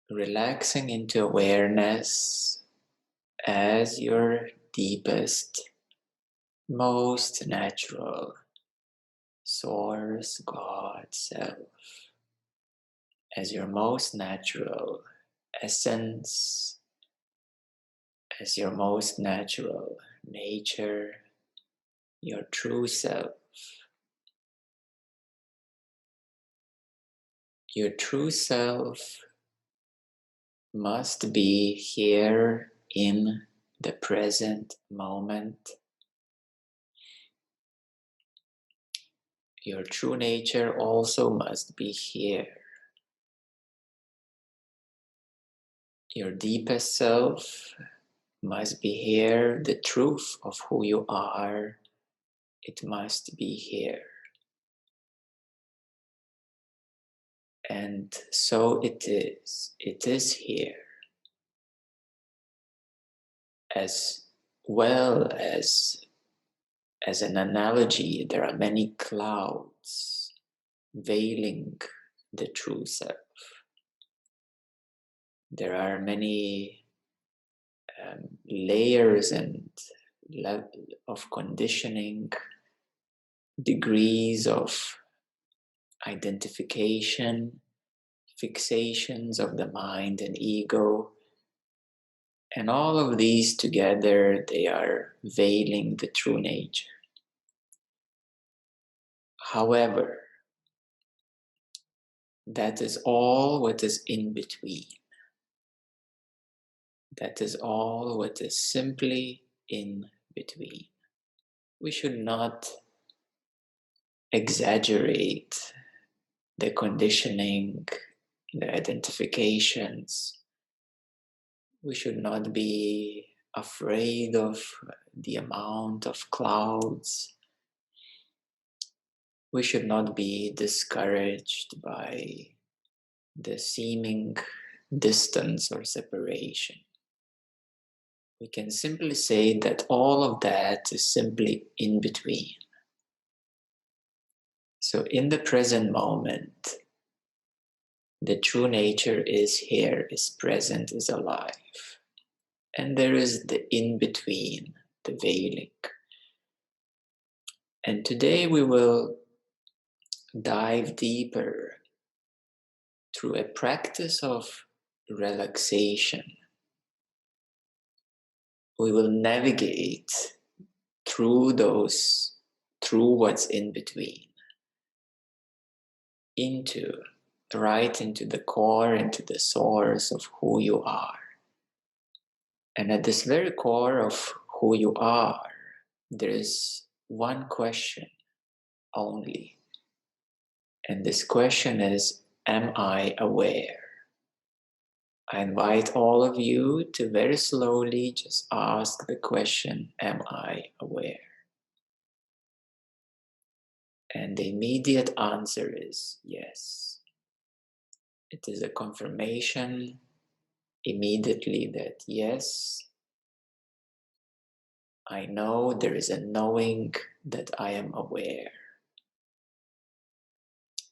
relaxing into awareness as your deepest, most natural source, God, self, as your most natural essence, as your most natural nature, your true self. Your true self must be here in the present moment. Your true nature also must be here. Your deepest self must be here. The truth of who you are, it must be here. And so it is. It is here. As well as an analogy, there are many clouds veiling the true self. There are many layers and level of conditioning, degrees of identification, fixations of the mind and ego, and all of these together, they are veiling the true nature. However, that is all what is in between. That is all what is simply in between. We should not exaggerate the conditioning, the identifications. We should not be afraid of the amount of clouds. We should not be discouraged by the seeming distance or separation. We can simply say that all of that is simply in between. So in the present moment, the true nature is here, is present, is alive. And there is the in-between, the veiling. And today we will dive deeper through a practice of relaxation. We will navigate through what's in between, right into the core, into the source of who you are. And at this very core of who you are, there is one question only. And this question is, am I aware? I invite all of you to very slowly just ask the question, am I aware? And the immediate answer is yes. It is a confirmation immediately that yes, I know, there is a knowing that I am aware.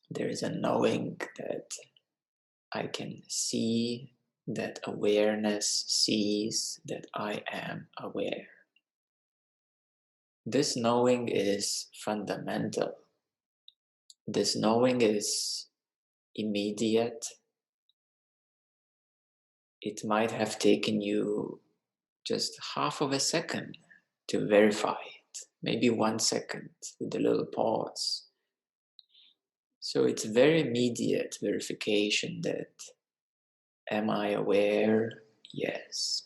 There is a knowing that I can see, that awareness sees that I am aware. This knowing is fundamental. This knowing is immediate. It might have taken you just half of a second to verify it, maybe 1 second with a little pause. So it's very immediate verification that, am I aware? Yes.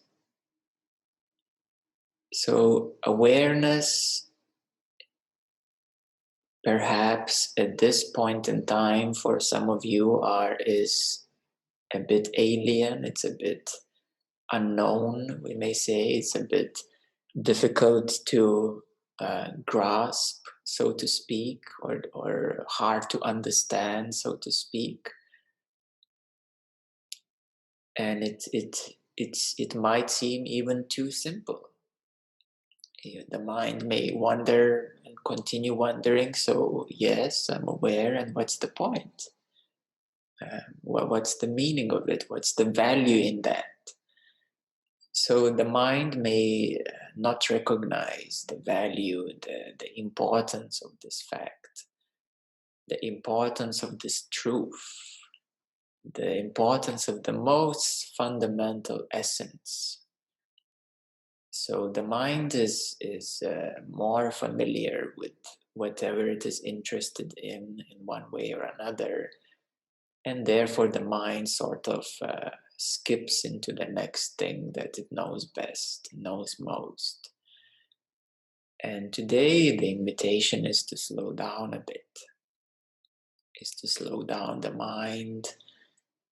So awareness, perhaps at this point in time for some of you is a bit alien, it's a bit unknown, we may say. It's a bit difficult to grasp, so to speak, or hard to understand, so to speak. And it might seem even too simple. The mind may wonder and continue wondering, so yes, I'm aware, and what's the point? What's the meaning of it? What's the value in that? So the mind may not recognize the value, the importance of this fact, the importance of this truth, the importance of the most fundamental essence. So the mind is more familiar with whatever it is interested in one way or another, and therefore the mind sort of skips into the next thing that it knows best, knows most. And today the invitation is to slow down a bit, is to slow down the mind,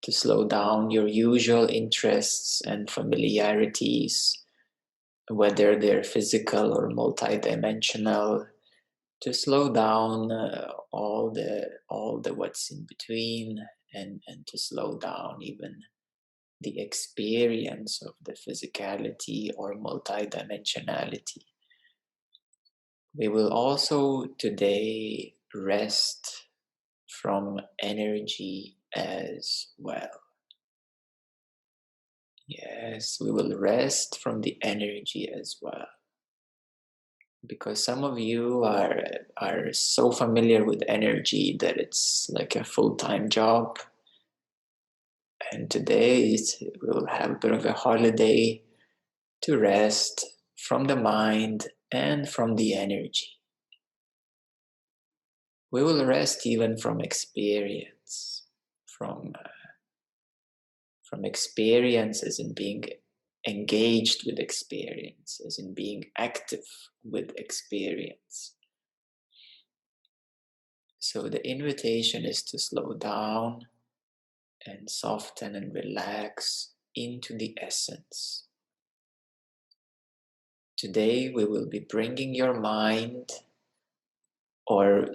to slow down your usual interests and familiarities, whether they're physical or multidimensional, to slow down all the what's in between, and to slow down even the experience of the physicality or multidimensionality. We will also today rest from energy as well. Yes, we will rest from the energy as well. Because some of you are so familiar with energy that it's like a full-time job. And today we'll have a bit of a holiday to rest from the mind and from the energy. We will rest even from experience, from experience as in being engaged with experience, as in being active with experience. So the invitation is to slow down and soften and relax into the essence. Today we will be bringing your mind, or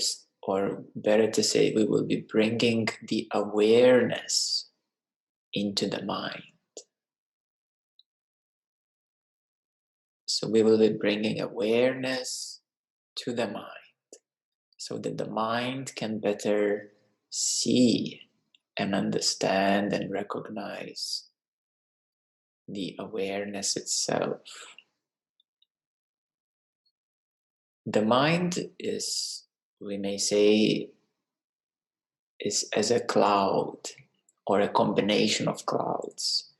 better to say, we will be bringing the awareness into the mind. So we will be bringing awareness to the mind so that the mind can better see and understand and recognize the awareness itself. The mind is, we may say, is as a cloud or a combination of clouds.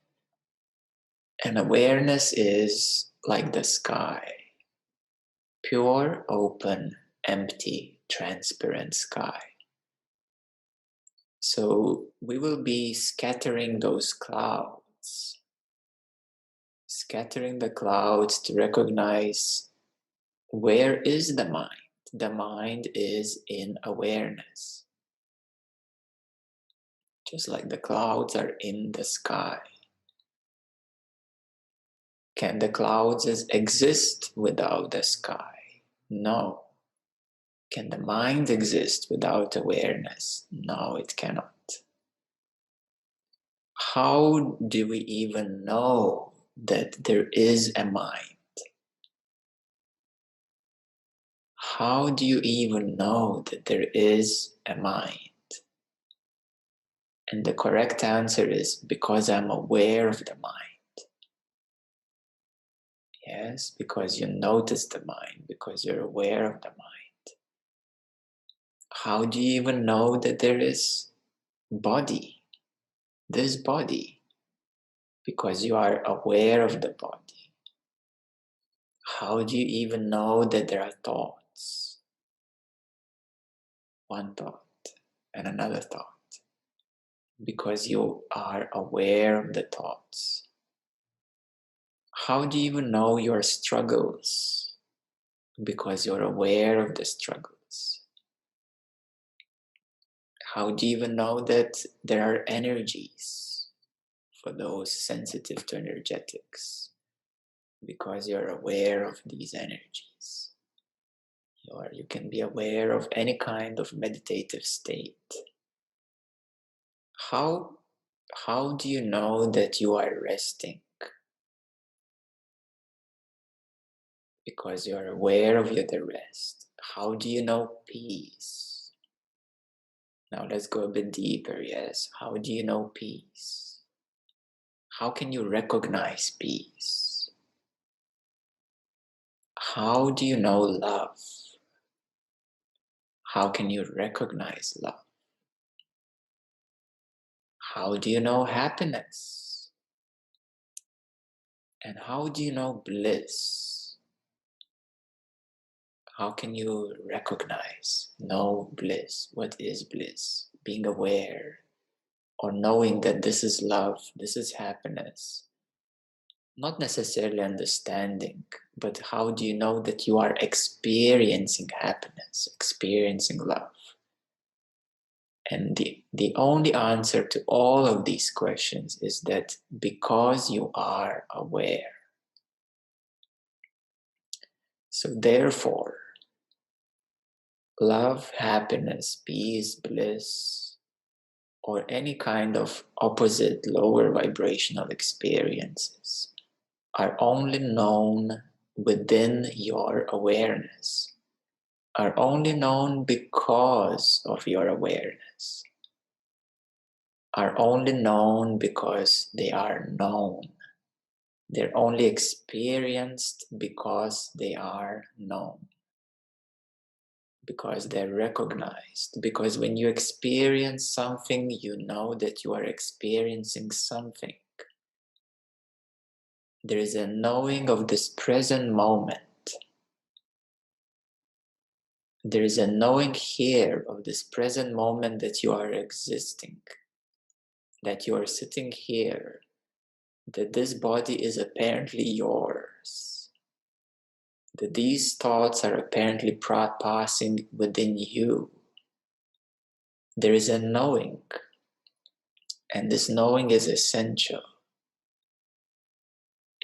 And awareness is like the sky, pure, open, empty, transparent sky. So we will be scattering those clouds, scattering the clouds to recognize where is the mind. The mind is in awareness. Just like the clouds are in the sky. Can the clouds exist without the sky? No. Can the mind exist without awareness? No, it cannot. How do we even know that there is a mind? How do you even know that there is a mind? And the correct answer is because I'm aware of the mind. Yes, because you notice the mind, because you're aware of the mind. How do you even know that there is body, this body? Because you are aware of the body. How do you even know that there are thoughts? One thought and another thought. Because you are aware of the thoughts. How do you even know your struggles? Because you're aware of the struggles. How do you even know that there are energies for those sensitive to energetics? Because you're aware of these energies. You can be aware of any kind of meditative state. How do you know that you are resting? Because you're aware of the rest. How do you know peace? Now let's go a bit deeper, yes. How do you know peace? How can you recognize peace? How do you know love? How can you recognize love? How do you know happiness? And how do you know bliss? How can you recognize, know bliss? What is bliss? Being aware or knowing that this is love, this is happiness. Not necessarily understanding, but how do you know that you are experiencing happiness, experiencing love? And the only answer to all of these questions is that because you are aware. So therefore, love, happiness, peace, bliss, or any kind of opposite lower vibrational experiences are only known within your awareness, are only known because of your awareness, are only known because they are known. They're only experienced because they are known, because they're recognized. Because when you experience something, you know that you are experiencing something. There is a knowing of this present moment. There is a knowing here of this present moment that you are existing, that you are sitting here, that this body is apparently yours, that these thoughts are apparently passing within you. There is a knowing, and this knowing is essential.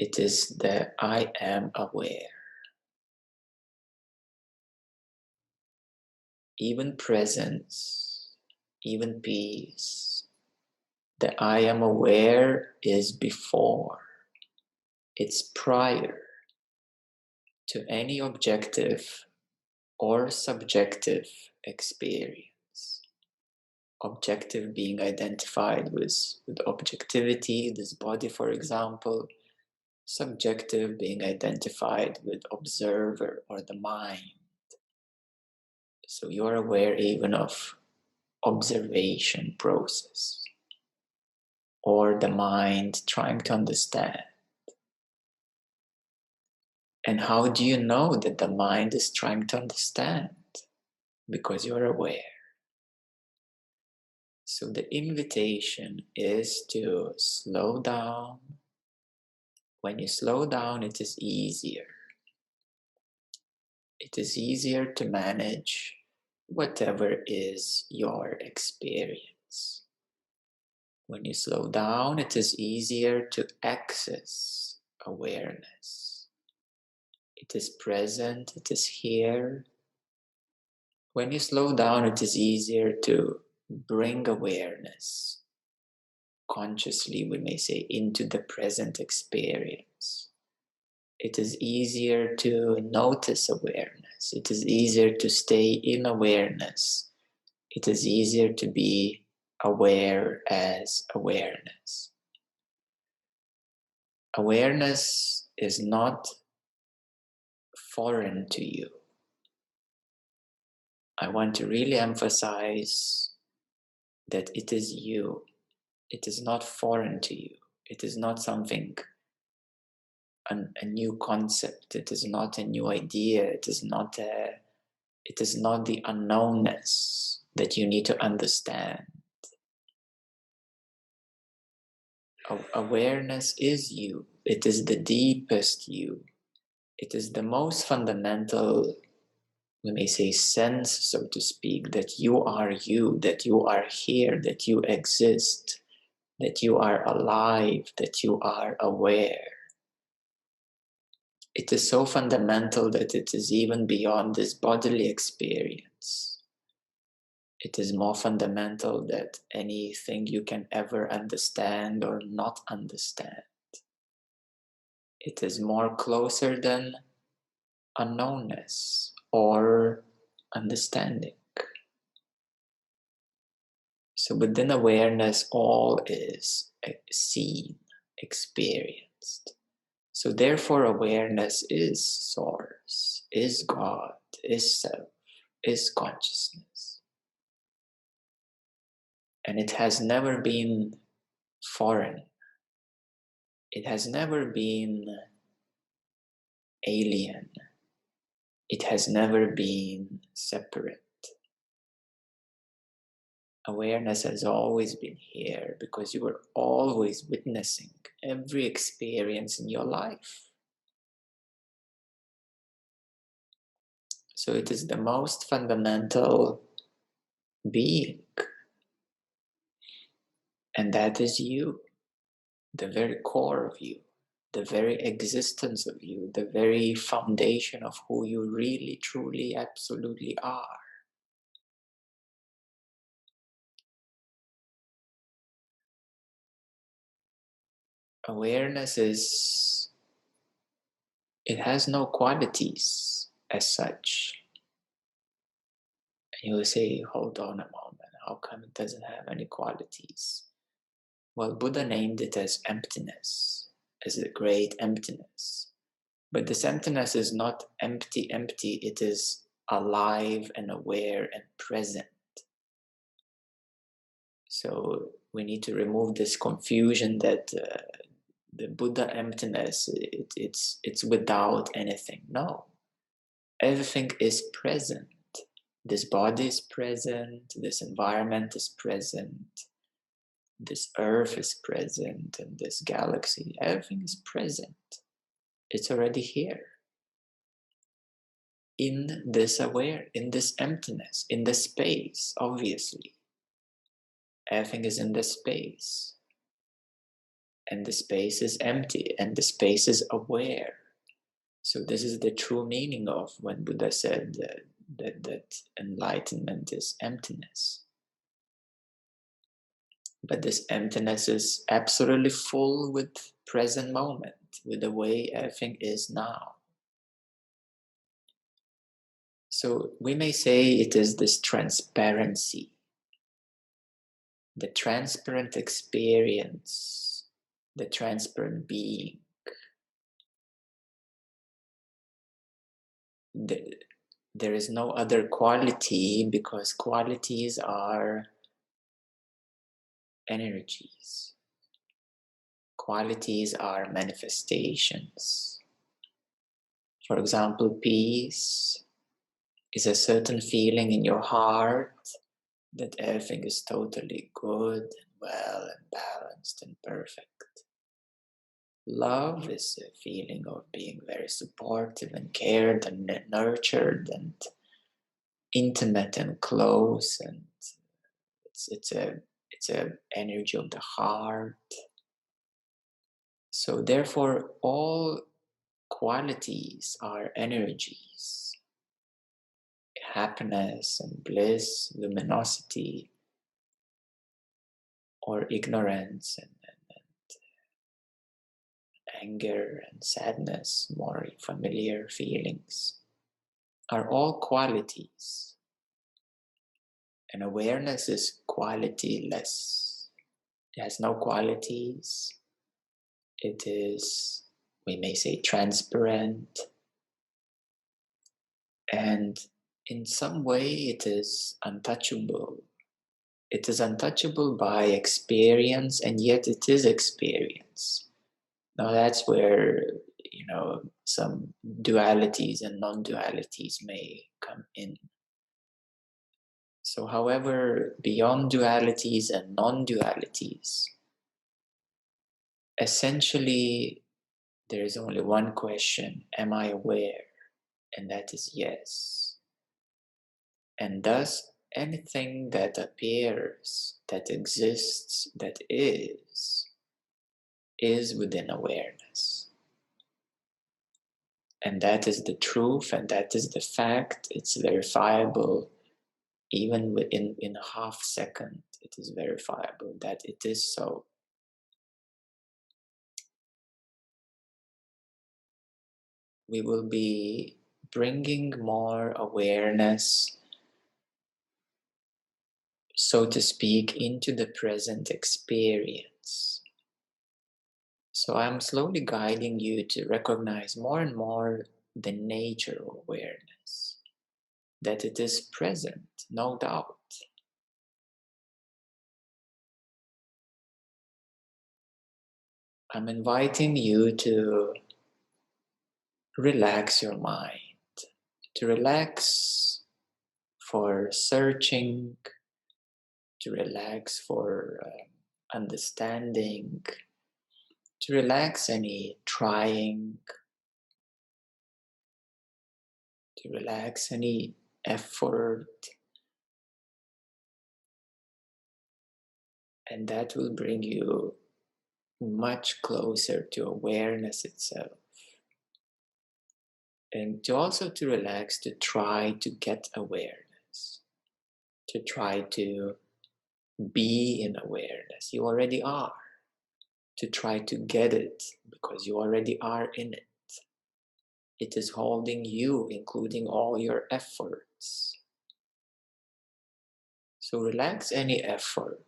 It is the I am aware. Even presence, even peace, the I am aware is before, it's prior to any objective or subjective experience. Objective being identified with objectivity, this body, for example. Subjective being identified with observer or the mind. So you're aware even of observation process or the mind trying to understand. And how do you know that the mind is trying to understand? Because you're aware. So the invitation is to slow down. When you slow down, it is easier. It is easier to manage whatever is your experience. When you slow down, it is easier to access awareness. It is present, it is here. When you slow down, it is easier to bring awareness, consciously, we may say, into the present experience. It is easier to notice awareness. It is easier to stay in awareness. It is easier to be aware as awareness. Awareness is not foreign to you. I want to really emphasize that it is you. It is not foreign to you. It is not something, a new concept. It is not a new idea. It is not the unknownness that you need to understand. Awareness is you. It is the deepest you. It is the most fundamental, we may say, sense, so to speak, that you are you, that you are here, that you exist, that you are alive, that you are aware. It is so fundamental that it is even beyond this bodily experience. It is more fundamental than anything you can ever understand or not understand. It is more closer than unknownness or understanding. So within awareness, all is seen, experienced. So therefore awareness is source, is God, is self, is consciousness. And it has never been foreign. It has never been alien. It has never been separate. Awareness has always been here because you were always witnessing every experience in your life. So it is the most fundamental being, and that is you, the very core of you, the very existence of you, the very foundation of who you really, truly, absolutely are. Awareness it has no qualities as such. And you will say, hold on a moment, how come it doesn't have any qualities? Well, Buddha named it as emptiness, as the great emptiness. But this emptiness is not empty, it is alive and aware and present. So we need to remove this confusion that the Buddha emptiness, it's without anything. No, everything is present. This body is present, this environment is present, this earth is present, and this galaxy, everything is present. It's already here. In this emptiness, in the space, obviously. Everything is in the space. And the space is empty, and the space is aware. So this is the true meaning of when Buddha said that enlightenment is emptiness. But this emptiness is absolutely full with present moment, with the way everything is now. So we may say it is this transparency, the transparent experience, the transparent being. There is no other quality because qualities are energies. Qualities are manifestations. For example, peace is a certain feeling in your heart that everything is totally good and well and balanced and perfect. Love is a feeling of being very supportive and cared and nurtured and intimate and close, and it's a energy of the heart. So therefore all qualities are energies. Happiness and bliss, luminosity, or ignorance and anger and sadness, more familiar feelings, are all qualities. And awareness is qualityless. It has no qualities. It is, we may say, transparent. And in some way it is untouchable. It is untouchable by experience, and yet it is experience. Now that's where, some dualities and non-dualities may come in. So however, beyond dualities and non-dualities, essentially there is only one question: am I aware? And that is yes. And thus anything that appears, that exists, that is within awareness. And that is the truth, and that is the fact. It's verifiable. Even within a half second, it is verifiable that it is so. We will be bringing more awareness so to speak, into the present experience. So I'm slowly guiding you to recognize more and more the nature of awareness, that it is present, no doubt. I'm inviting you to relax your mind, to relax for searching, to relax for understanding, to relax any trying, to relax any effort, and that will bring you much closer to awareness itself. And to also to relax, to try to get awareness, to try to be in awareness. You already are. To try to get it because you already are in it. It is holding you, including all your efforts. So relax any effort,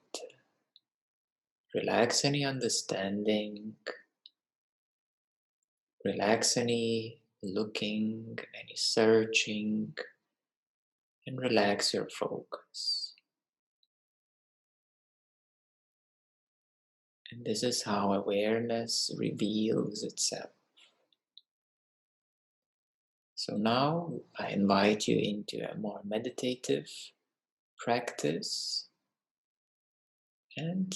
relax any understanding, relax any looking, any searching, and relax your focus. And this is how awareness reveals itself. So now I invite you into a more meditative practice, and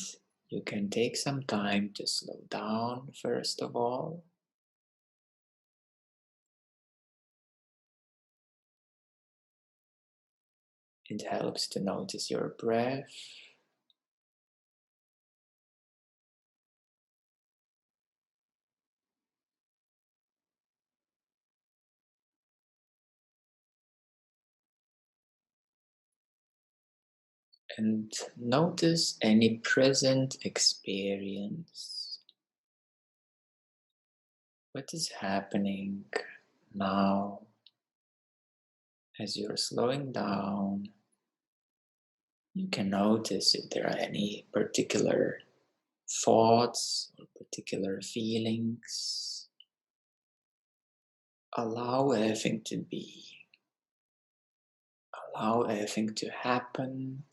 you can take some time to slow down first of all. It helps to notice your breath. And notice any present experience. What is happening now as you're slowing down? You can notice if there are any particular thoughts or particular feelings. Allow everything to be. Allow everything to happen.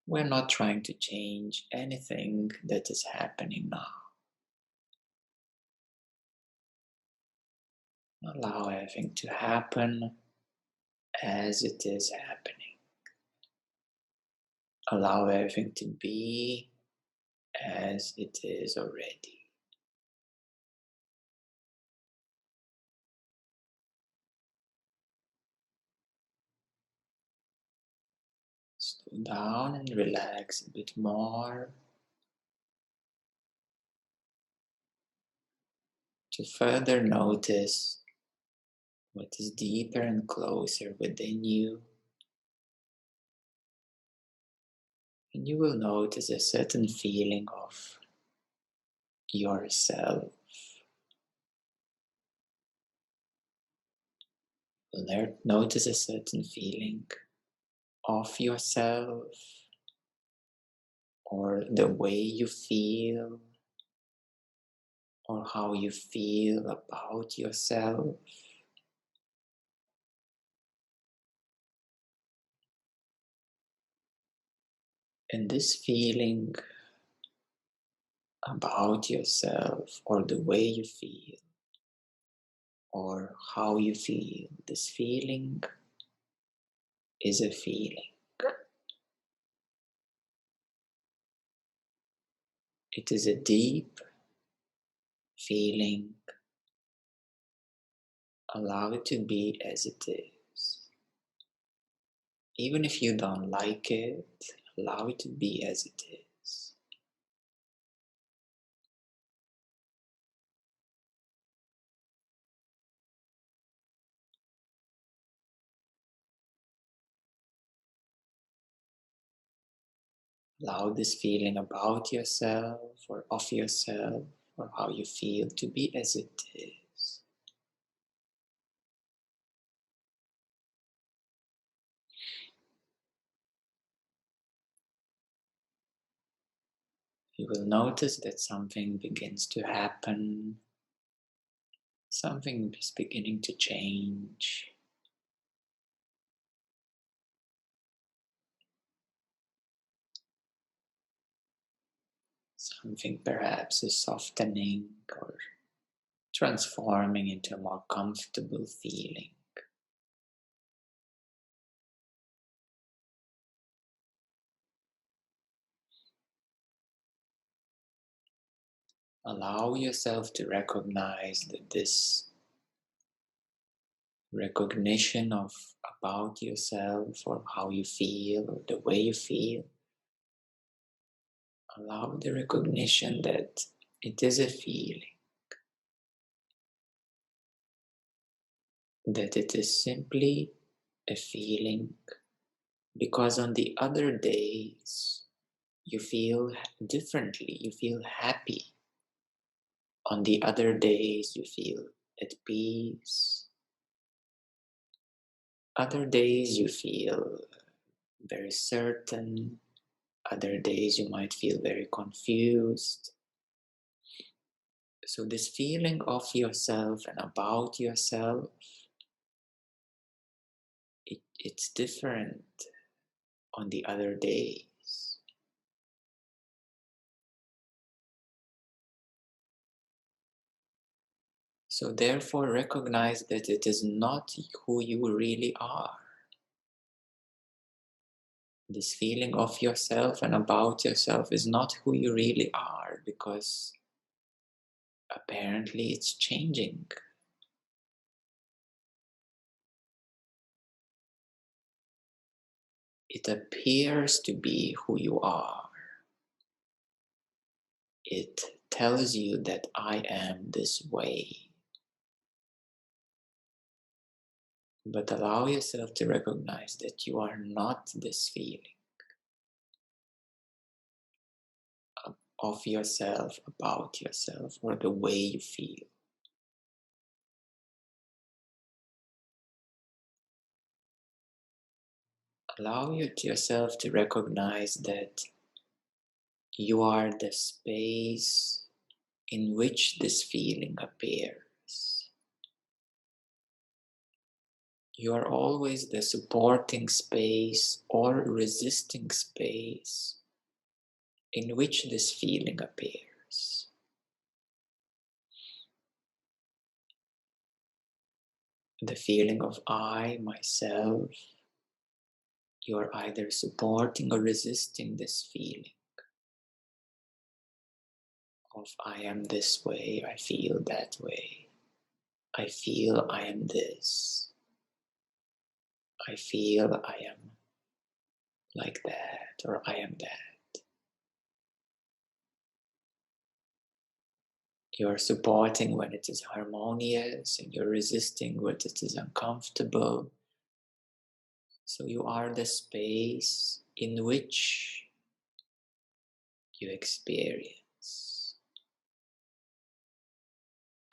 We're not trying to change anything that is happening now. Allow everything to happen as it is happening. Allow everything to be as it is already. Slow down and relax a bit more to further notice what is deeper and closer within you. And you will notice a certain feeling of yourself. Notice a certain feeling of yourself, or the way you feel, or how you feel about yourself. And this feeling about yourself, or the way you feel, or how you feel, this feeling is a feeling. It is a deep feeling. Allow it to be as it is. Even if you don't like it, allow it to be as it is. Allow this feeling about yourself or of yourself or how you feel to be as it is. You will notice that something begins to happen, something is beginning to change. Something perhaps is softening or transforming into a more comfortable feeling. Allow yourself to recognize that this recognition of about yourself or how you feel or the way you feel, allow the recognition that it is a feeling, that it is simply a feeling, because on the other days you feel differently, you feel happy. On the other days you feel at peace. Other days you feel very certain. Other days you might feel very confused. So this feeling of yourself and about yourself, it's different on the other days. So therefore recognize that it is not who you really are. This feeling of yourself and about yourself is not who you really are, because apparently it's changing. It appears to be who you are. It tells you that I am this way. But allow yourself to recognize that you are not this feeling of yourself, about yourself, or the way you feel. Allow yourself to recognize that you are the space in which this feeling appears. You are always the supporting space or resisting space in which this feeling appears. The feeling of I, myself, you are either supporting or resisting this feeling of I am this way, I feel that way, I feel I am this, I feel I am like that, or I am that. You are supporting when it is harmonious, and you're resisting when it is uncomfortable. So you are the space in which you experience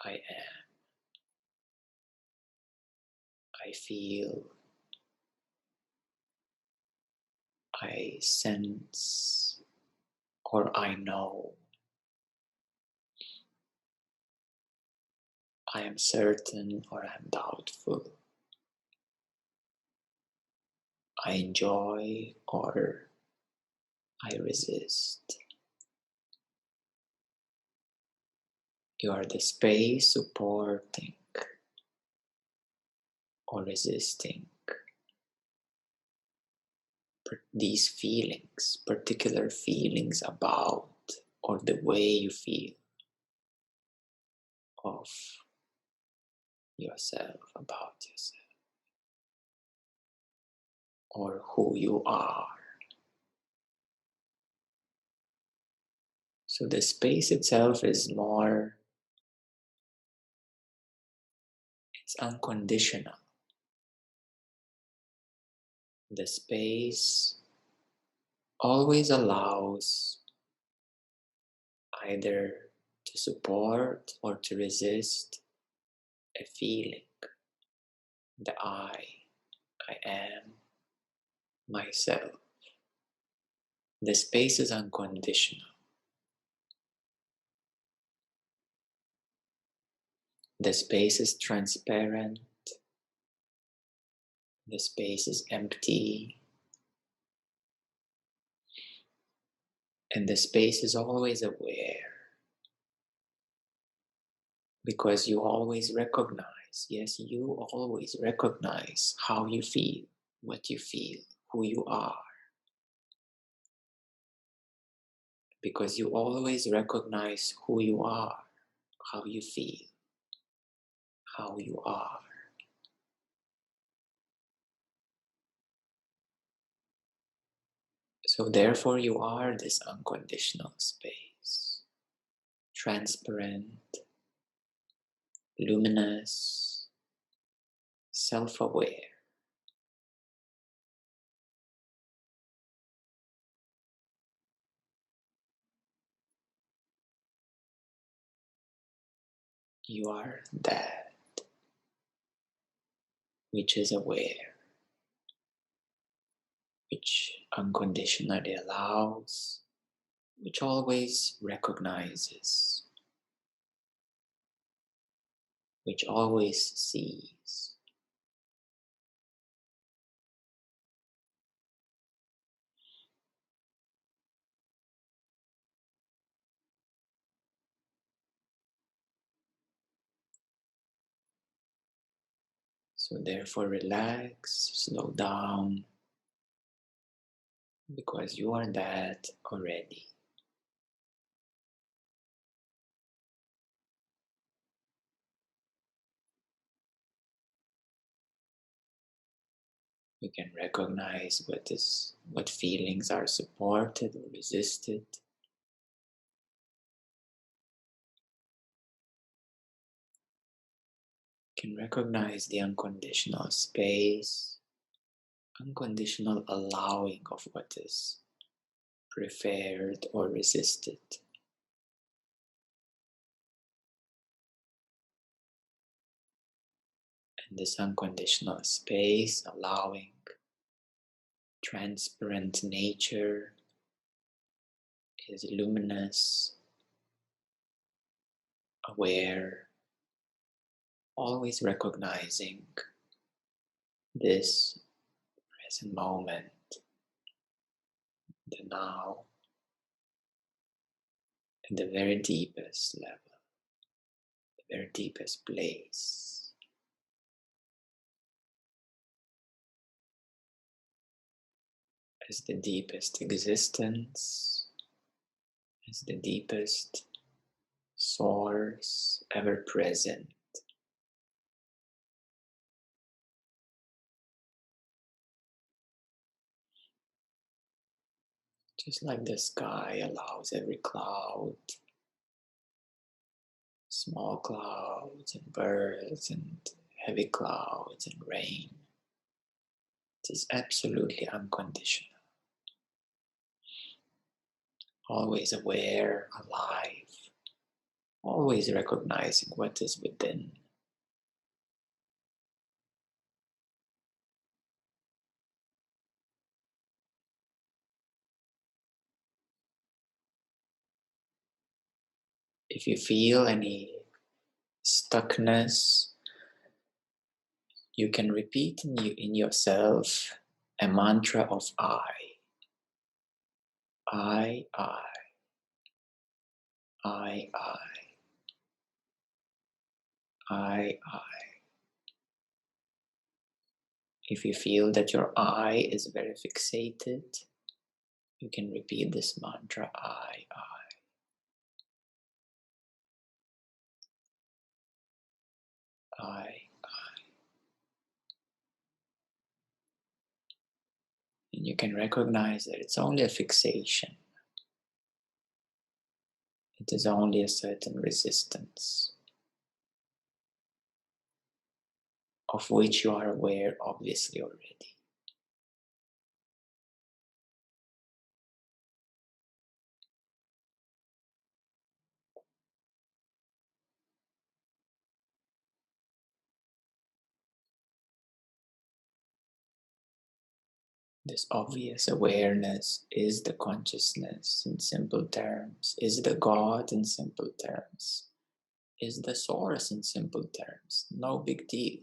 I am, I feel, I sense, or I know. I am certain or I am doubtful. I enjoy or I resist. You are the space supporting or resisting these feelings, particular feelings about or the way you feel of yourself, about yourself, or who you are. So the space itself is more, it's unconditional. The space always allows either to support or to resist a feeling, the I am, myself. The space is unconditional. The space is transparent, the space is empty, and the space is always aware, because you always recognize, yes, you always recognize how you feel, what you feel, who you are, because you always recognize who you are, how you feel, how you are. So therefore you are this unconditional space, transparent, luminous, self-aware. You are that which is aware, which unconditionally allows, which always recognizes, which always sees. So therefore relax, slow down, because you are that already. You can recognize what feelings are supported or resisted. You can recognize the unconditional space, unconditional allowing of what is preferred or resisted. And this unconditional space, allowing, transparent nature is luminous, aware, always recognizing this present moment, the now, in the very deepest level, the very deepest place. As the deepest existence, as the deepest source ever present. Just like the sky allows every cloud, small clouds and birds and heavy clouds and rain. It is absolutely unconditional. Always aware, alive, always recognizing what is within. If you feel any stuckness, you can repeat in yourself a mantra of I, I, I. If you feel that your I is very fixated, you can repeat this mantra, I. And you can recognize that it's only a fixation. It is only a certain resistance, of which you are aware, obviously, already. This obvious awareness is the consciousness in simple terms, is the God in simple terms, is the source in simple terms. No big deal.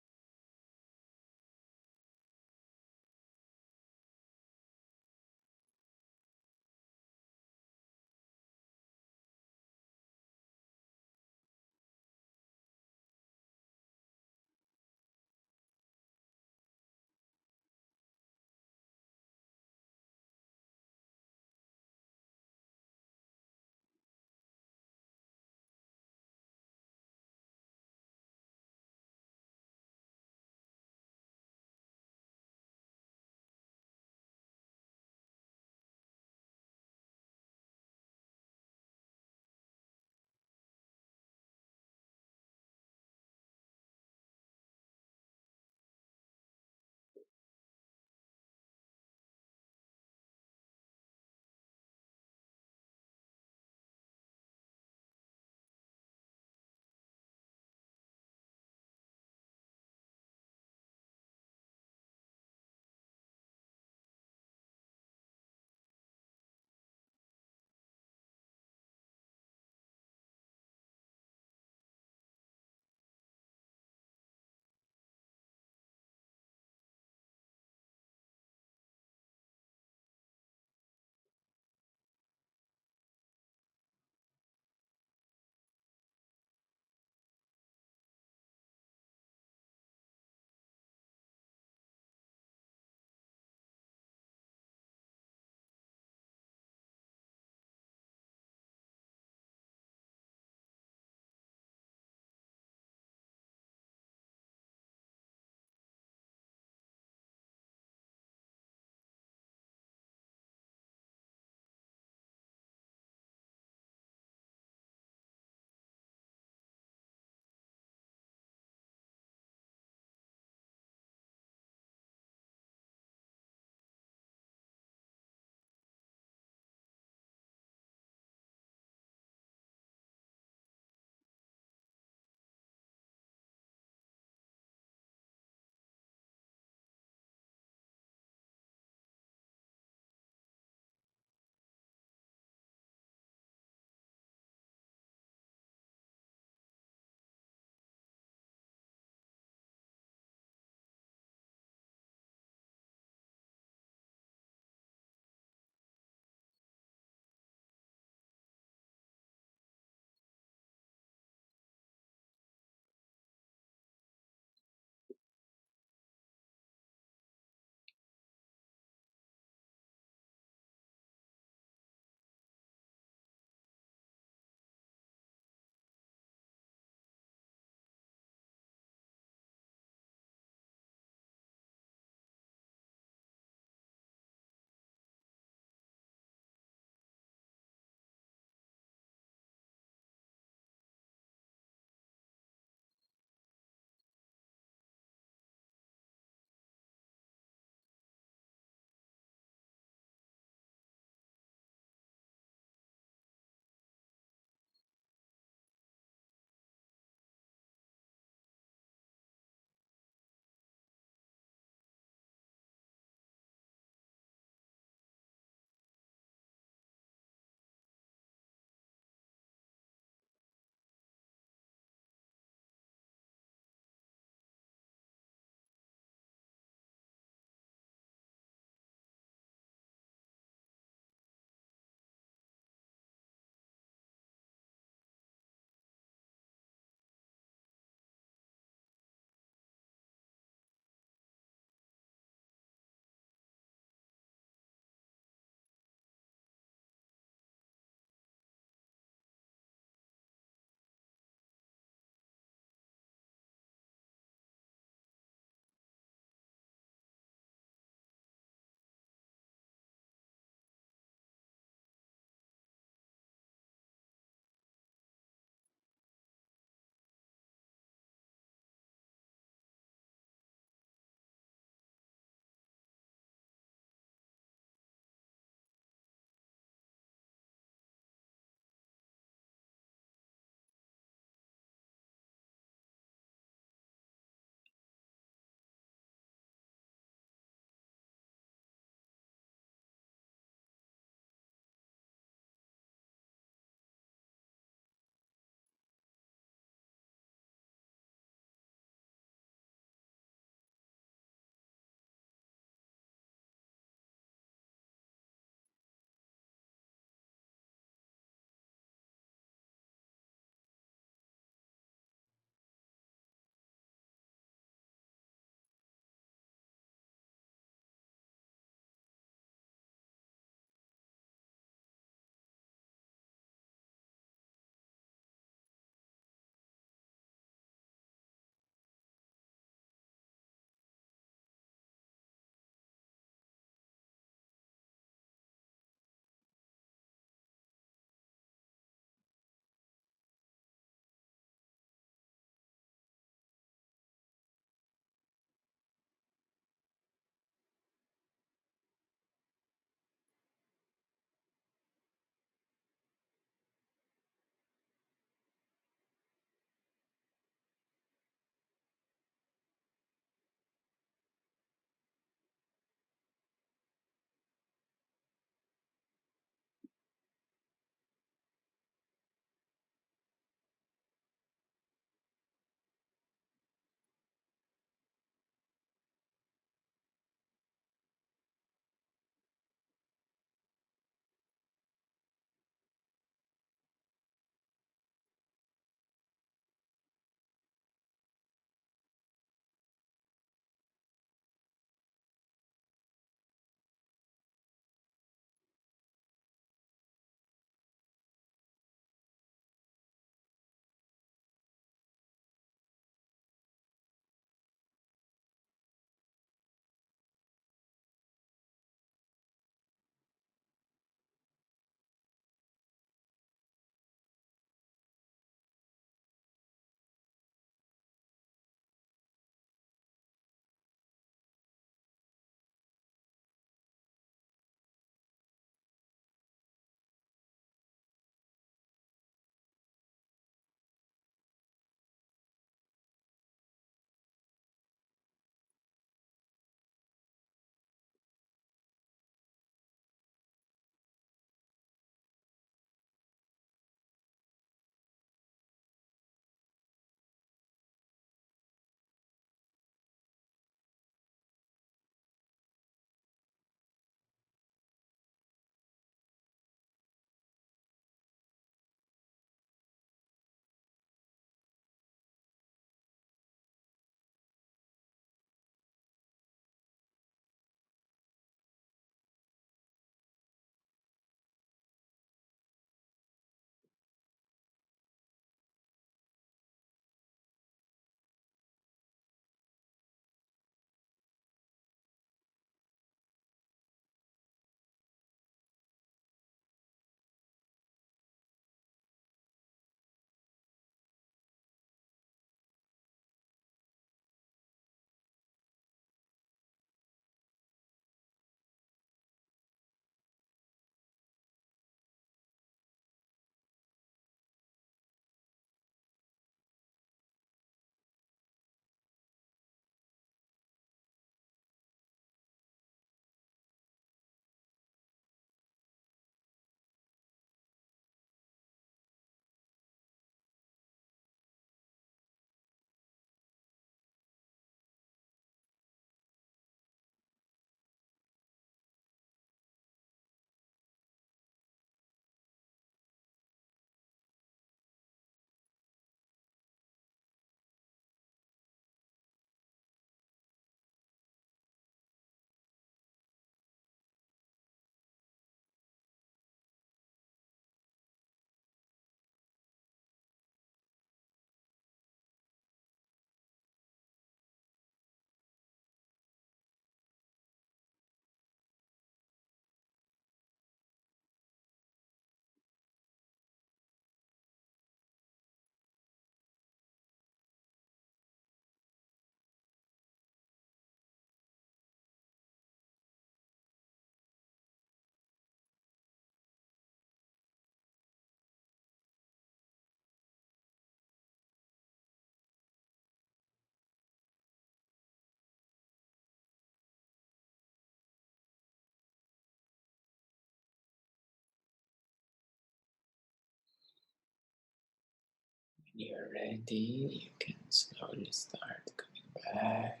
When you're ready, you can slowly start coming back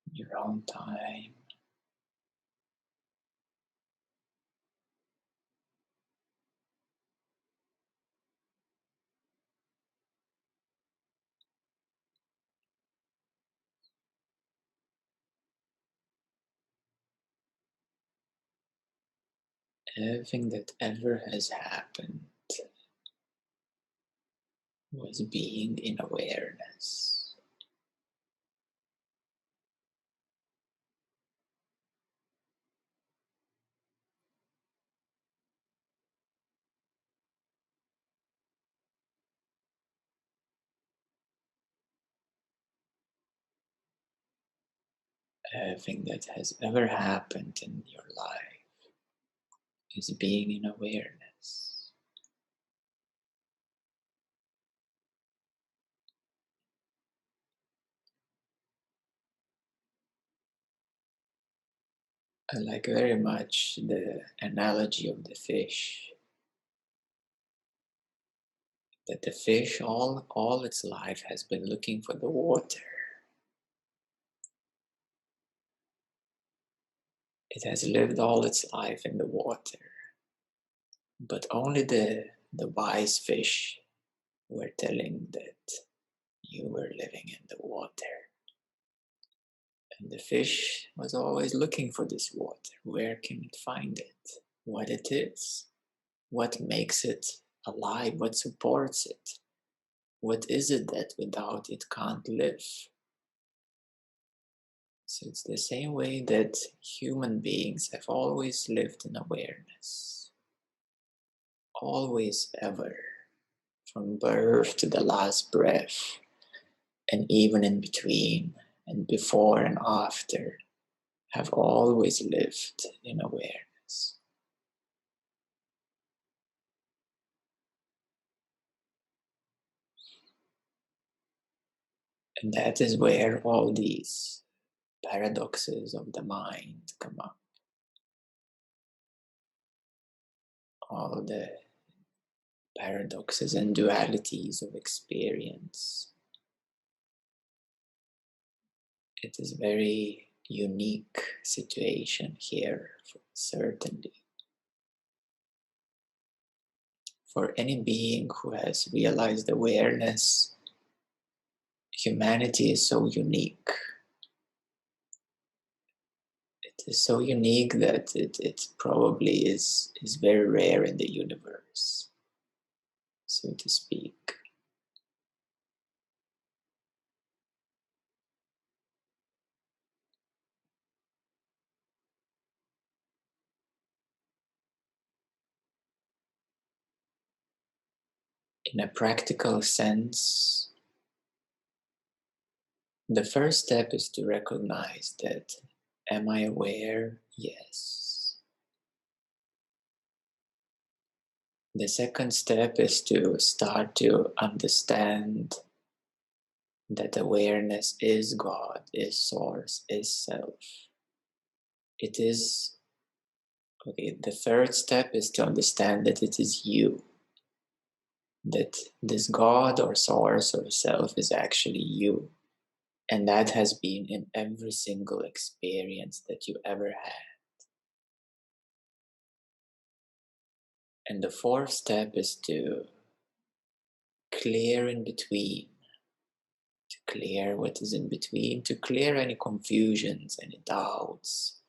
in your own time. Everything that ever has happened was being in awareness. Everything that has ever happened in your life is being in awareness. I like very much the analogy of the fish. That the fish all its life has been looking for the water. It has lived all its life in the water. But only the wise fish were telling that you were living in the water. And the fish was always looking for this water. Where can it find it? What it is? What makes it alive? What supports it? What is it that without it can't live? So it's the same way that human beings have always lived in awareness. Always, ever. From birth to the last breath. And even in between, and before and after, have always lived in awareness. And that is where all these paradoxes of the mind come up. All the paradoxes and dualities of experience. It is a very unique situation here, certainly. For any being who has realized awareness, humanity is so unique. It is so unique that it probably is very rare in the universe, so to speak. In a practical sense, the first step is to recognize that, am I aware? Yes. The second step is to start to understand that awareness is God, is Source, is Self. It is, okay, the third step is to understand that it is you. That this God or Source or Self is actually you. And that has been in every single experience that you ever had. And the fourth step is to clear in between, to clear what is in between, to clear any confusions, any doubts,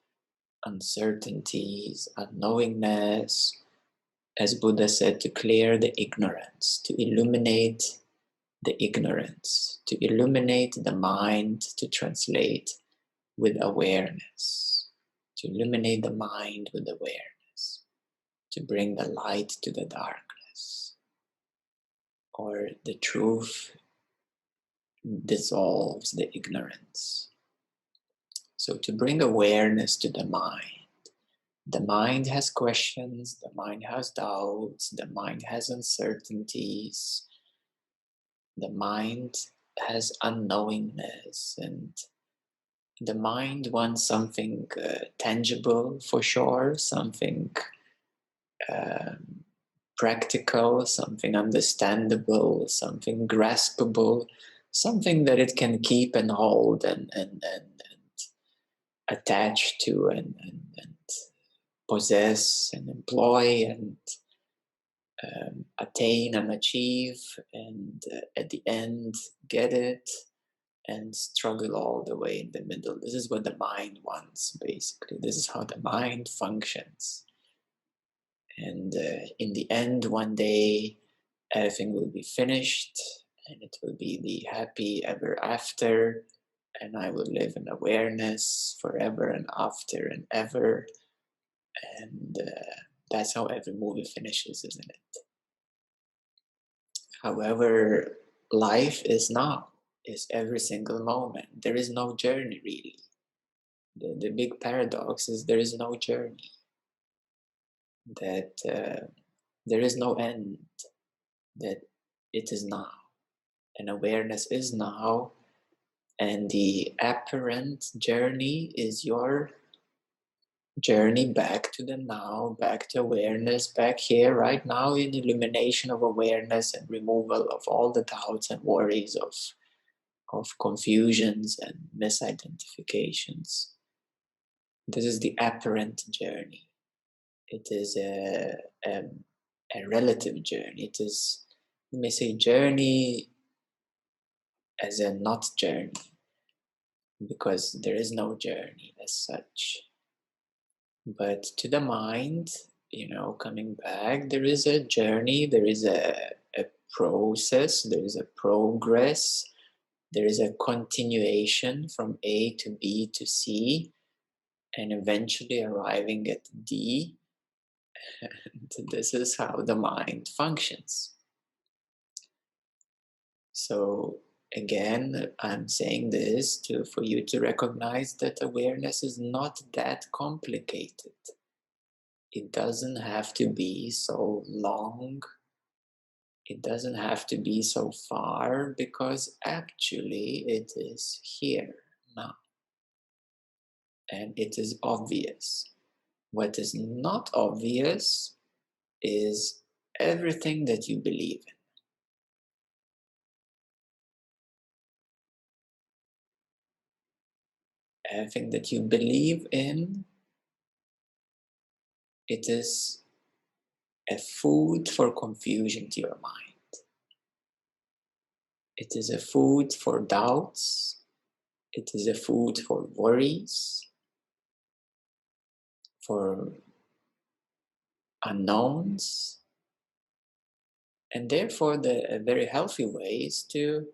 uncertainties, unknowingness. As Buddha said, to clear the ignorance, to illuminate the ignorance, to illuminate the mind, to translate with awareness, to illuminate the mind with awareness, to bring the light to the darkness, or the truth dissolves the ignorance. So to bring awareness to the mind has questions, the mind has doubts, the mind has uncertainties, the mind has unknowingness, and the mind wants something tangible for sure, something practical, something understandable, something graspable, something that it can keep and hold and attach to and possess and employ and attain and achieve, and at the end get it and struggle all the way in the middle. This is what the mind wants, basically. This is how the mind functions. And in the end, one day, everything will be finished and it will be the happy ever after, and I will live in awareness forever and after and ever. And that's how every movie finishes, isn't it? However, life is now, is every single moment. There is no journey, really. The big paradox is there is no journey, that there is no end, that it is now. And awareness is now, and the apparent journey is your journey back to the now, back to awareness, back here, right now, in illumination of awareness and removal of all the doubts and worries of confusions and misidentifications. This is the apparent journey. It is a relative journey. It is, you may say, journey as a not journey, because there is no journey as such. But to the mind, coming back, there is a journey, there is a process, there is a progress, there is a continuation from A to B to C, and eventually arriving at D. And this is how the mind functions. So again, I'm saying this for you to recognize that awareness is not that complicated. It doesn't have to be so long. It doesn't have to be so far, because actually it is here now. And it is obvious. What is not obvious is everything that you believe in. Everything that you believe in, it is a food for confusion to your mind. It is a food for doubts. It is a food for worries, for unknowns. And therefore, a very healthy way is to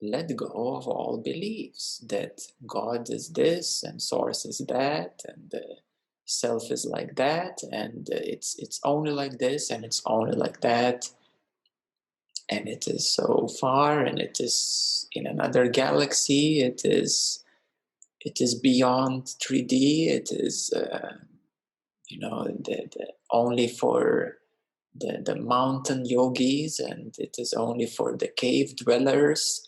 let go of all beliefs that God is this and Source is that and the self is like that and it's only like this and it's only like that, and it is so far and it is in another galaxy, it is beyond 3D, it is only for the mountain yogis, and it is only for the cave dwellers,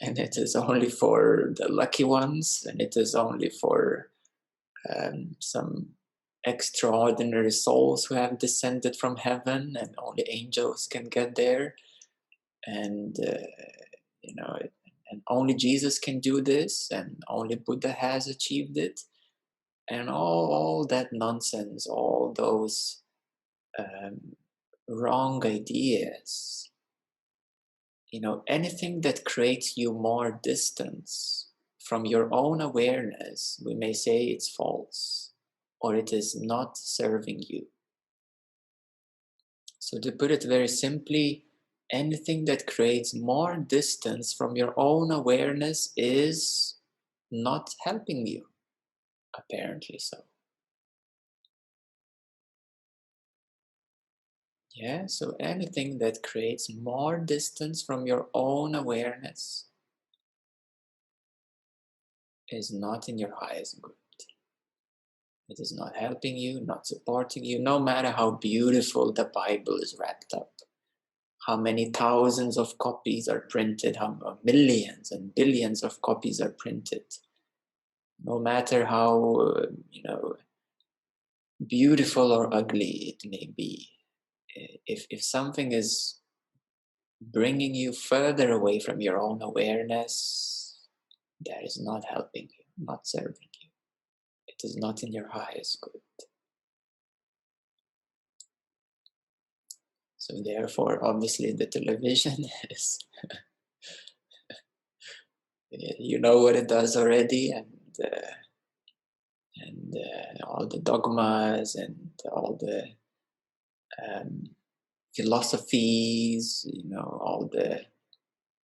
and it is only for the lucky ones, and it is only for some extraordinary souls who have descended from heaven, and only angels can get there, and and only Jesus can do this, and only Buddha has achieved it, and all that nonsense, all those wrong ideas. Anything that creates you more distance from your own awareness, we may say it's false, or it is not serving you. So to put it very simply, anything that creates more distance from your own awareness is not helping you, apparently so. Yeah, so anything that creates more distance from your own awareness is not in your highest good. It is not helping you, not supporting you, no matter how beautiful the Bible is wrapped up, how many thousands of copies are printed, how millions and billions of copies are printed. No matter how, beautiful or ugly it may be, if something is bringing you further away from your own awareness, that is not helping you, not serving you. It is not in your highest good. So therefore, obviously, the television is, you know what it does already, and all the dogmas and all the philosophies, all the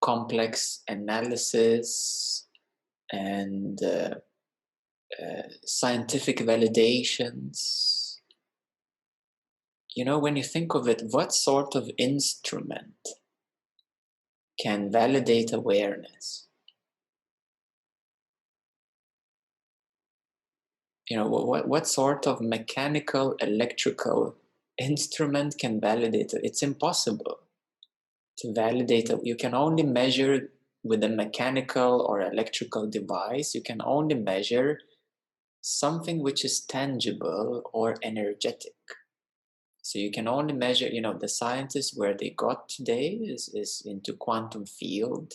complex analysis and scientific validations. When you think of it, what sort of instrument can validate awareness? What sort of mechanical, electrical instrument can validate it? It's impossible to validate it. You can only measure with a mechanical or electrical device. You can only measure something which is tangible or energetic. So you can only measure, the scientists where they got today is into quantum field.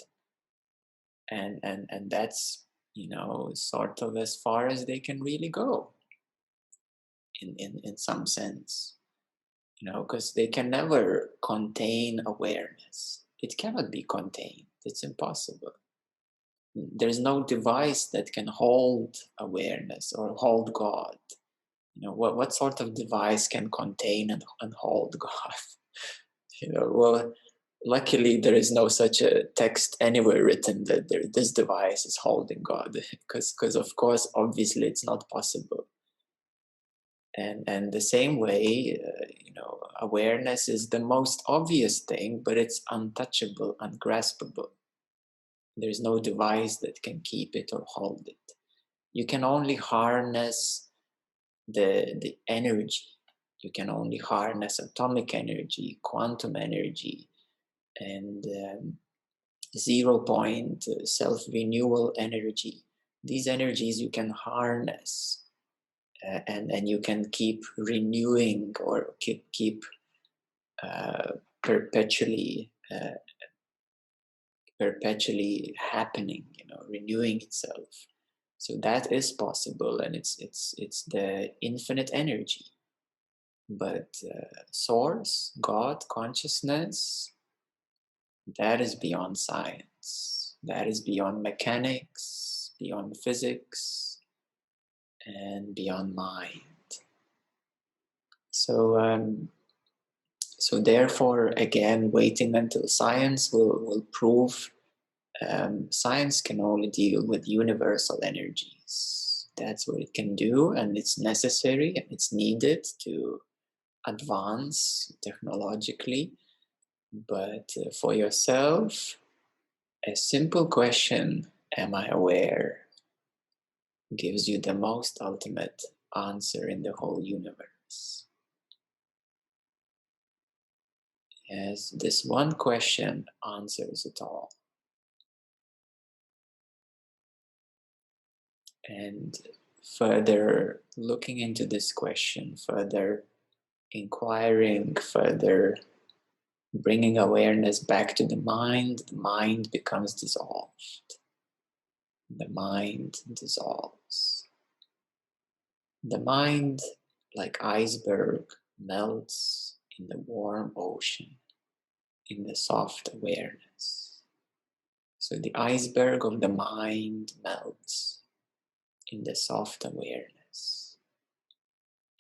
And that's, sort of as far as they can really go in some sense, because they can never contain awareness. It cannot be contained. It's impossible. There's no device that can hold awareness or hold God. What sort of device can contain and hold God? Well, luckily there is no such a text anywhere written that this device is holding God, because of course, obviously, it's not possible. And the same way, awareness is the most obvious thing, but it's untouchable, ungraspable. There's no device that can keep it or hold it. You can only harness the energy. You can only harness atomic energy, quantum energy, and 0-point self-renewal energy. These energies you can harness, and you can keep renewing or keep perpetually happening, renewing itself. So that is possible, and it's the infinite energy. But source, God, consciousness, that is beyond science. That is beyond mechanics, beyond physics, and beyond mind. So therefore, again, waiting until science will prove. Science can only deal with universal energies. That's what it can do, and it's necessary and it's needed to advance technologically. But for yourself, a simple question, am I aware, gives you the most ultimate answer in the whole universe. Yes, this one question answers it all. And further looking into this question, further inquiring, further bringing awareness back to the mind becomes dissolved. The mind dissolves. The mind, like iceberg, melts in the warm ocean, in the soft awareness. So the iceberg of the mind melts in the soft awareness,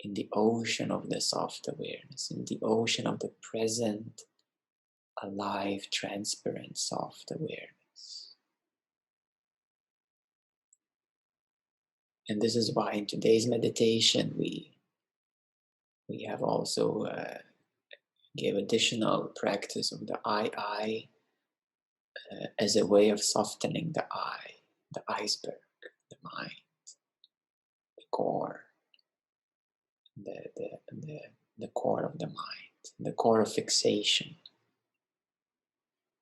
in the ocean of the soft awareness, in the ocean of the present, alive, transparent, soft awareness. And this is why in today's meditation we have also gave additional practice of the I as a way of softening the iceberg, the mind, the core, the core of the mind, the core of fixation.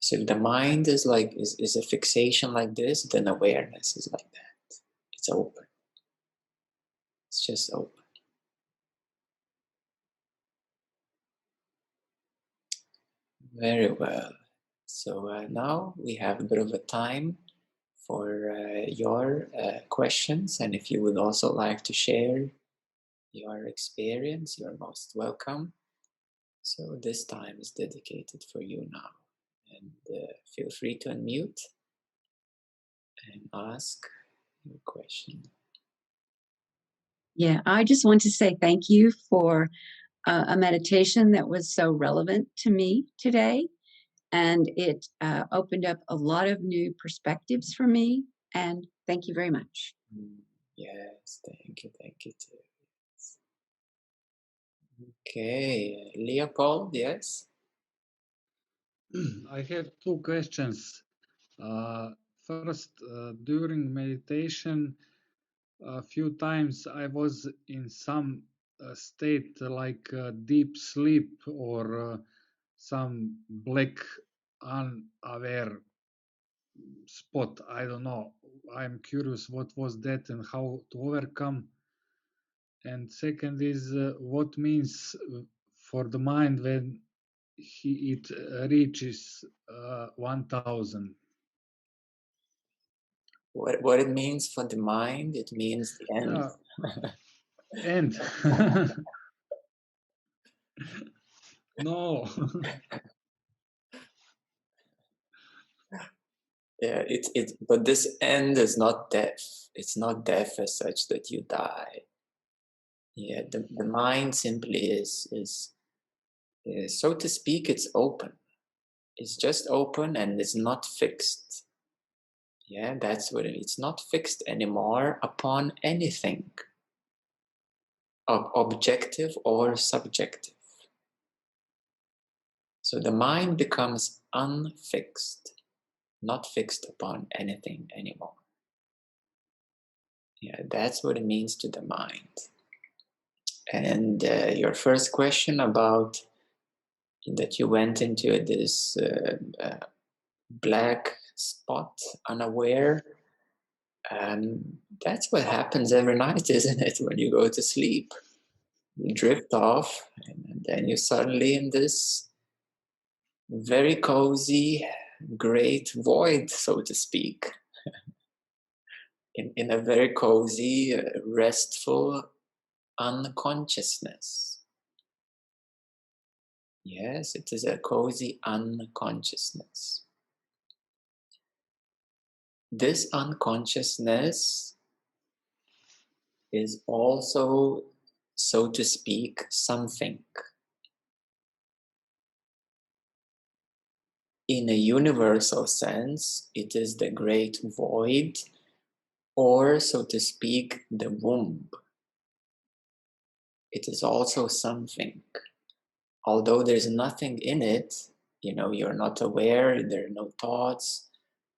So if the mind is a fixation like this, then awareness is like that. It's open. It's just open. Very well. So now we have a bit of a time for your questions, and if you would also like to share your experience, you're most welcome. So this time is dedicated for you now, and feel free to unmute and ask your question. Yeah, I just want to say thank you for a meditation that was so relevant to me today. And it opened up a lot of new perspectives for me. And thank you very much. Yes, thank you too. Okay, Leopold, yes? I have two questions. First, during meditation, a few times I was in some state like deep sleep or some black unaware spot. I don't know. I'm curious what was that and how to overcome. And second is what means for the mind when it reaches 1000. What it means for the mind, it means the end. End. No. Yeah, but this end is not death. It's not death as such that you die. Yeah, the mind simply is so to speak, it's open. It's just open and it's not fixed. Yeah, that's what it's not fixed anymore upon anything, objective or subjective. So the mind becomes unfixed, not fixed upon anything anymore. Yeah, that's what it means to the mind. And your first question about that you went into this black spot, unaware, that's what happens every night, isn't it? When you go to sleep, you drift off, and then you're suddenly in this very cozy, great void, so to speak. In a very cozy, restful unconsciousness. Yes, it is a cozy unconsciousness. This unconsciousness is also, so to speak, something. In a universal sense, it is the great void, or, so to speak, the womb. It is also something. Although there's nothing in it, you're not aware, there are no thoughts.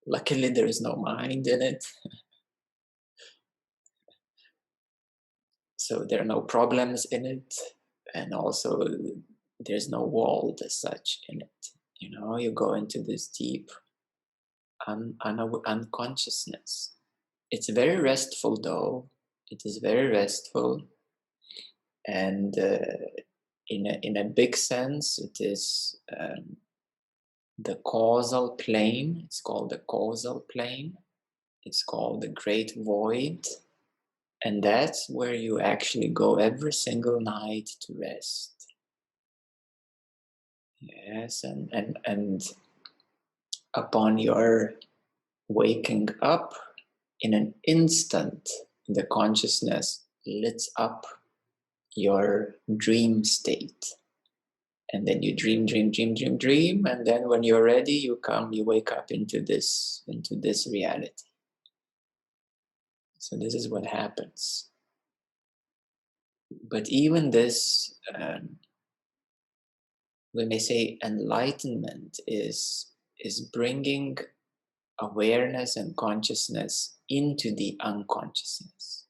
Luckily, there is no mind in it. So there are no problems in it. And also, there's no world as such in it. You go into this deep unconsciousness. It's very restful, though. It is very restful. And in a big sense, it is the causal plane. It's called the causal plane. It's called the great void. And that's where you actually go every single night to rest. Yes, and upon your waking up, in an instant, the consciousness lights up your dream state. And then you dream, and then when you're ready, you wake up into this reality. So this is what happens. But even this, we may say, enlightenment is bringing awareness and consciousness into the unconsciousness,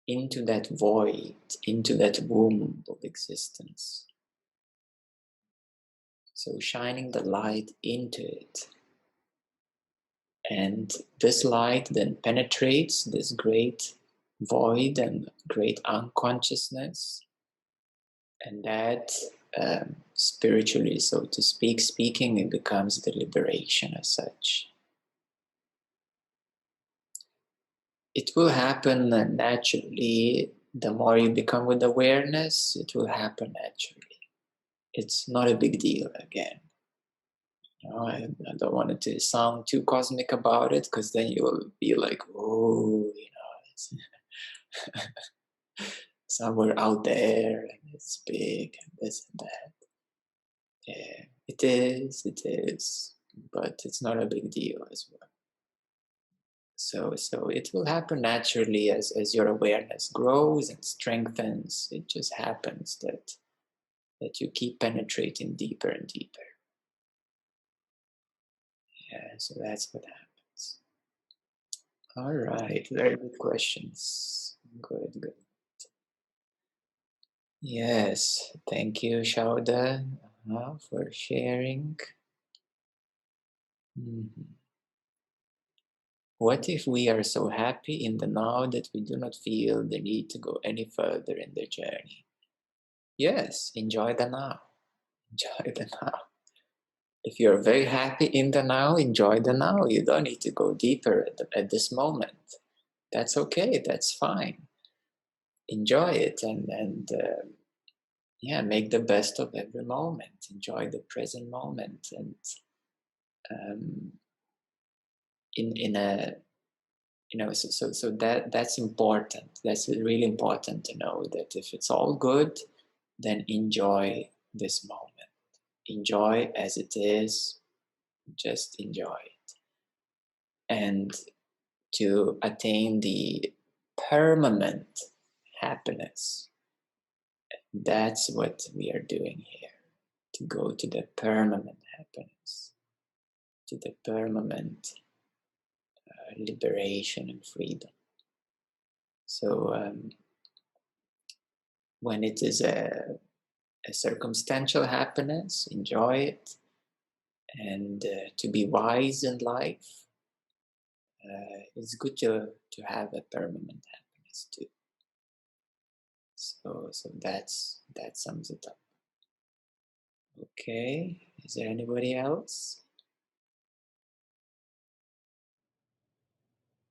into that void, into that womb of existence. So shining the light into it. And this light then penetrates this great void and great unconsciousness. And that spiritually, so to speak, speaking, it becomes the liberation as such. It will happen naturally. The more you become with awareness, it will happen naturally. It's not a big deal again. I don't want it to sound too cosmic about it, because then you'll be like, oh, it's somewhere out there, and it's big, and this and that. Yeah, it is, but it's not a big deal as well. So it will happen naturally as your awareness grows and strengthens. It just happens that you keep penetrating deeper and deeper. Yeah, so that's what happens. All right, very good questions. Good. Yes, thank you, Shauda, for sharing. What if we are so happy in the now that we do not feel the need to go any further in the journey? Yes, enjoy the now. Enjoy the now. If you're very happy in the now, enjoy the now. You don't need to go deeper at this moment. That's okay. That's fine. Enjoy it and yeah, make the best of every moment. Enjoy the present moment, and in a so that's important. That's really important to know that if it's all good, then enjoy this moment. Enjoy as it is. Just enjoy it. And to attain the permanent happiness, that's what we are doing here. To go to the permanent happiness, to the permanent liberation and freedom. So when it is a circumstantial happiness, enjoy it. And to be wise in life, it's good to have a permanent happiness too. So that sums it up. Okay, is there anybody else?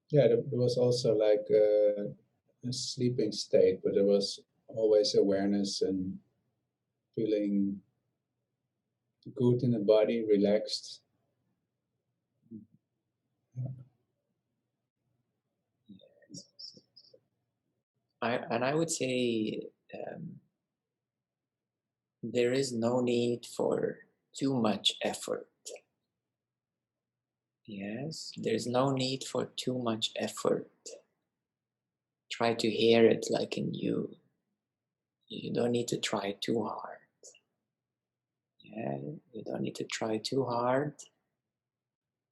Yeah, there was also like a sleeping state, but there was always awareness and feeling good in the body, relaxed. I would say there is no need for too much effort. Yes, there's no need for too much effort. Try to hear it like in you. You don't need to try too hard. Yeah, you don't need to try too hard.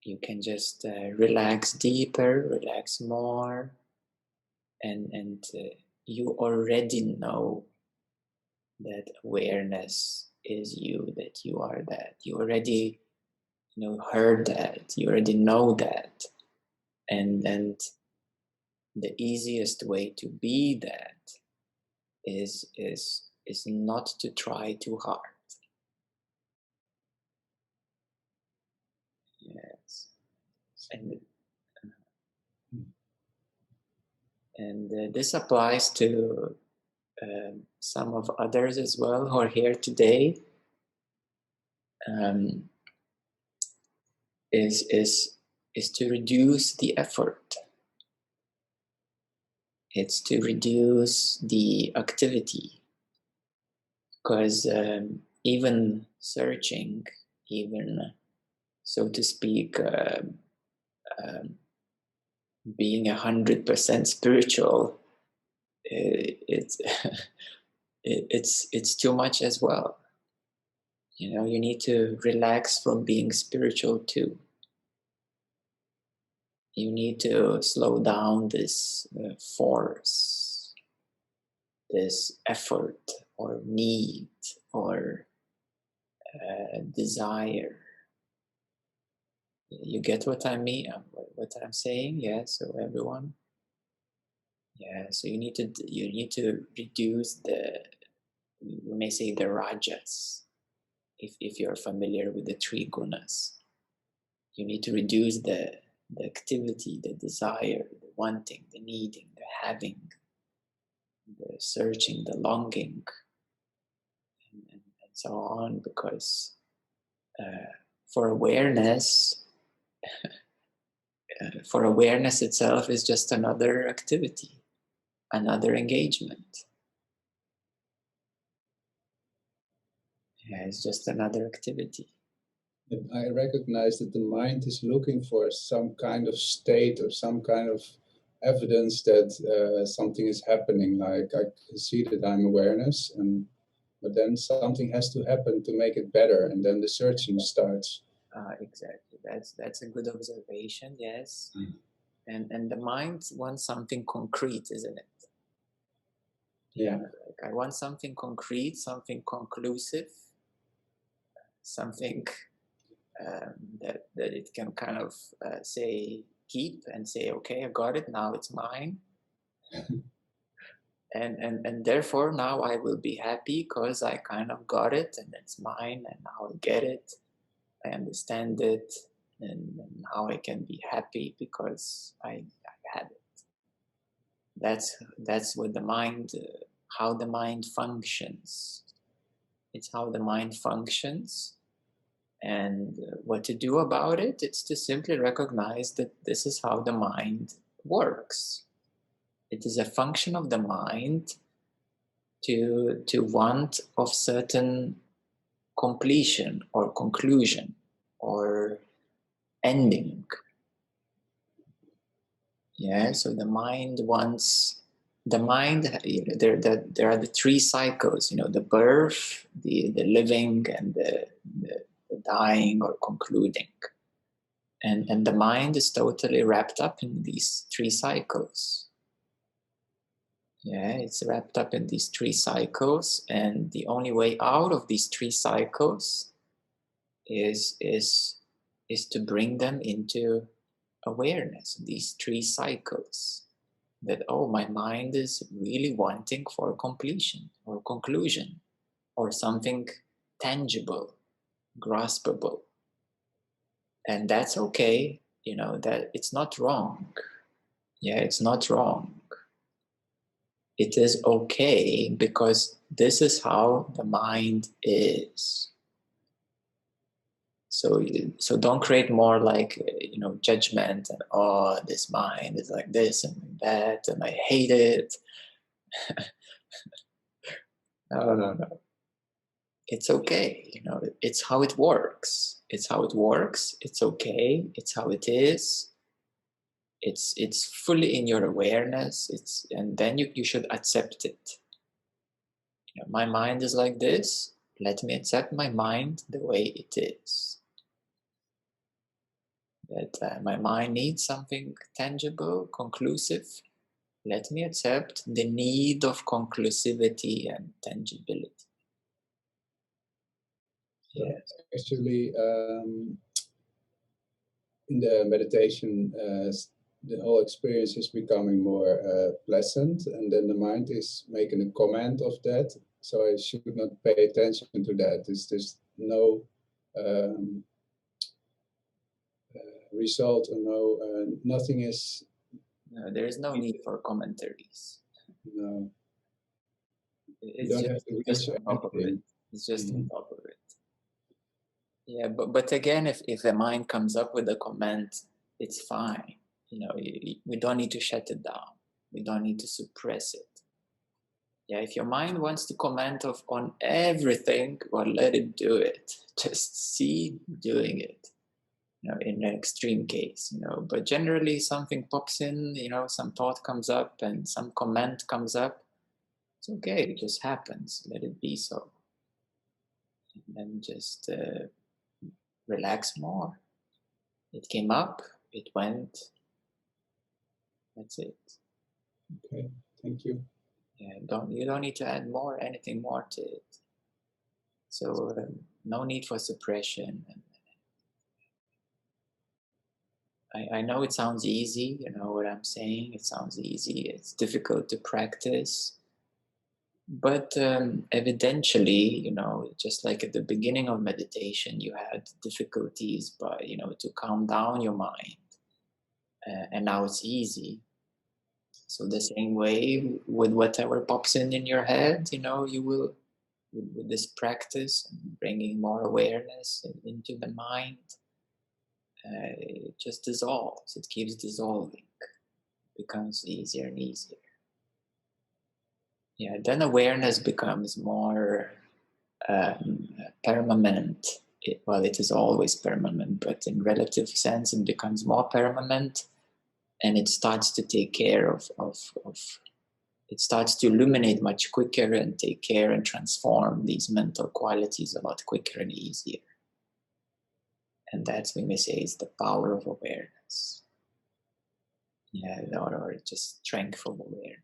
You can just relax deeper, relax more, and you already know that awareness is you, that you are that. You already heard that. You already know that, and the easiest way to be that is not to try too hard. Yes, and this applies to some of others as well who are here today. Is to reduce the effort. It's to reduce the activity, because even searching, even so to speak, being 100% spiritual, it's it's too much as well. You need to relax from being spiritual too. You need to slow down this force, this effort or need or desire. You get what I mean? What I'm saying? Yeah. So everyone. Yeah. So you need to reduce we may say the rajas, if you're familiar with the three gunas. You need to reduce the activity, the desire, the wanting, the needing, the having, the searching, the longing, and so on, because for awareness itself is just another activity, another engagement. Yeah, it's just another activity. And I recognize that the mind is looking for some kind of state or some kind of evidence that something is happening. Like I can see that I'm awareness, but then something has to happen to make it better, and then the searching starts. Exactly. That's a good observation. Yes. And the mind wants something concrete, isn't it? Yeah. Like I want something concrete, something conclusive, something that it can kind of say, keep and say, okay, I got it, now it's mine. and therefore now I will be happy because I kind of got it and it's mine, and now I get it, I understand it, and now I can be happy because I had it. That's what the mind, how the mind functions. It's how the mind functions. And what to do about it? It's to simply recognize that this is how the mind works. It is a function of the mind to want of certain completion or conclusion or ending. Yeah, so the mind wants, there are the three cycles, the birth, the living, and the dying or concluding. And the mind is totally wrapped up in these three cycles. Yeah, it's wrapped up in these three cycles, and the only way out of these three cycles is to bring them into awareness, these three cycles. That, oh, my mind is really wanting for completion or conclusion or something tangible, graspable. And that's okay, that it's not wrong. Yeah, it's not wrong. It is okay because this is how the mind is. So don't create more like, judgment and, oh, this mind is like this and that and I hate it. No. It's okay. It's how it works. It's how it works. It's okay. It's how it is. It's fully in your awareness. And then you should accept it. My mind is like this. Let me accept my mind the way it is. That my mind needs something tangible, conclusive. Let me accept the need of conclusivity and tangibility. Yes. Actually, in the meditation, the whole experience is becoming more pleasant, and then the mind is making a comment of that. So I should not pay attention to that. There's no result, or nothing is. No, there is no need for commentaries. No. It's You don't have to just reach on top of it. anything. It's just on top of it. Yeah, but again, if the mind comes up with a comment, it's fine. We don't need to shut it down. We don't need to suppress it. Yeah, if your mind wants to comment on everything, well, let it do it. Just see doing it. In an extreme case, but generally something pops in, some thought comes up and some comment comes up. It's okay, it just happens. Let it be so. And then just relax more. It came up, it went. That's it. Okay, thank you. Yeah, you don't need to add anything more to it. So no need for suppression. I know it sounds easy, what I'm saying. It sounds easy. It's difficult to practice. But evidentially, just like at the beginning of meditation, you had difficulties, to calm down your mind, and now it's easy. So the same way with whatever pops in your head, you will, with this practice, bringing more awareness into the mind, it just dissolves. It keeps dissolving. It becomes easier and easier. Yeah, then awareness becomes more permanent. It is always permanent, but in relative sense, it becomes more permanent, and it starts to take care of it starts to illuminate much quicker and take care and transform these mental qualities a lot quicker and easier. And that's when we say is the power of awareness. Yeah, or just strength of awareness.